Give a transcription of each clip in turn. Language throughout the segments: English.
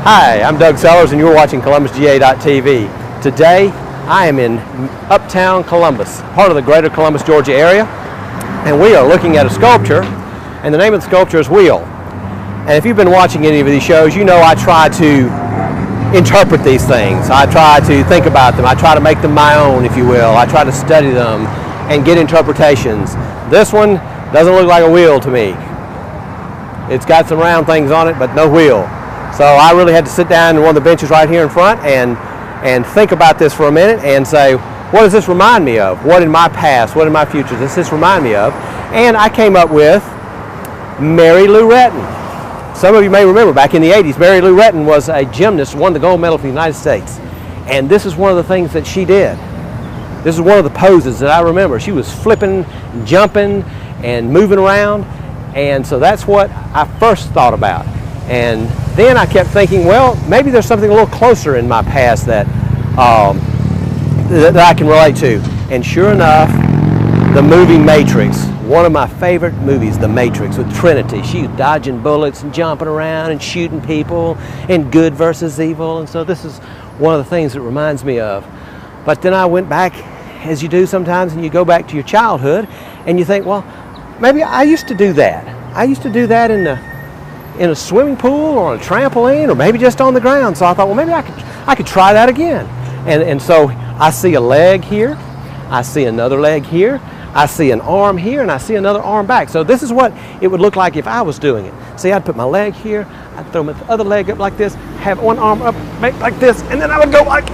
Hi, I'm Doug Sellers and you're watching ColumbusGA.tv. Today I am in Uptown Columbus, part of the greater Columbus, Georgia area, and we are looking at a sculpture, and the name of the sculpture is Wheel. And if you've been watching any of these shows, you know I try to interpret these things. I try to think about them. I try to make them my own, if you will. I try to study them and get interpretations. This one doesn't look like a wheel to me. It's got some round things on it, but no wheel. So I really had to sit down in one of the benches right here in front and think about this for a minute and say, what does this remind me of? What in my past, what in my future does this remind me of? And I came up with Mary Lou Retton. Some of you may remember back in the 80s, Mary Lou Retton was a gymnast, won the gold medal for the United States. And this is one of the things that she did. This is one of the poses that I remember. She was flipping, jumping, and moving around. And so that's what I first thought about. And then I kept thinking, well, maybe there's something a little closer in my past that that I can relate to. And sure enough, the movie Matrix, one of my favorite movies, The Matrix, with Trinity. She's dodging bullets and jumping around and shooting people and good versus evil. And so this is one of the things it reminds me of. But then I went back, as you do sometimes, and you go back to your childhood and you think, well, maybe I used to do that. I used to do that in a swimming pool or on a trampoline or maybe just on the ground. So I thought, well, maybe I could try that again. And so I see a leg here, I see another leg here, I see an arm here, and I see another arm back. So this is what it would look like if I was doing it. See, I'd put my leg here, I'd throw my other leg up like this, have one arm up, make like this, and then I would go like,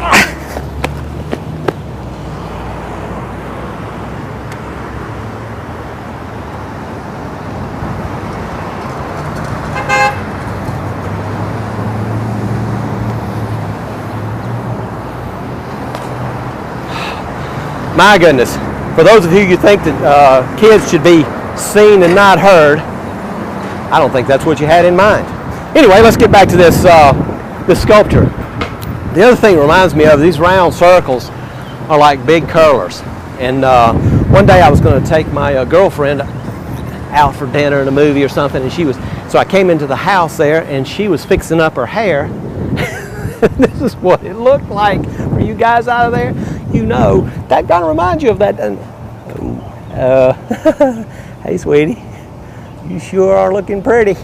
My goodness, for those of you who think that kids should be seen and not heard, I don't think that's what you had in mind. Anyway, let's get back to this sculpture. The other thing it reminds me of, these round circles are like big curlers. And one day I was going to take my girlfriend out for dinner and a movie or something, and so I came into the house there and she was fixing up her hair. This is what it looked like for you guys out of there. You know, that kind of reminds you of that. Hey, sweetie, you sure are looking pretty.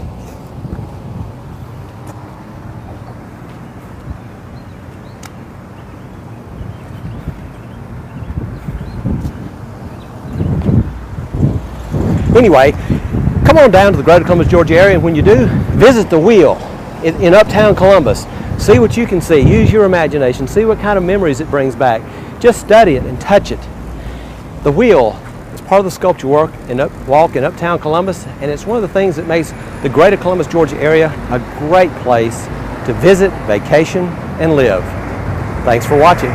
Anyway, come on down to the greater Columbus, Georgia area, and when you do, visit the Wheel in Uptown Columbus. See what you can see. Use your imagination. See what kind of memories it brings back. Just study it and touch it. The Wheel is part of the sculpture walk in Uptown Columbus, and it's one of the things that makes the greater Columbus, Georgia area a great place to visit, vacation, and live. Thanks for watching.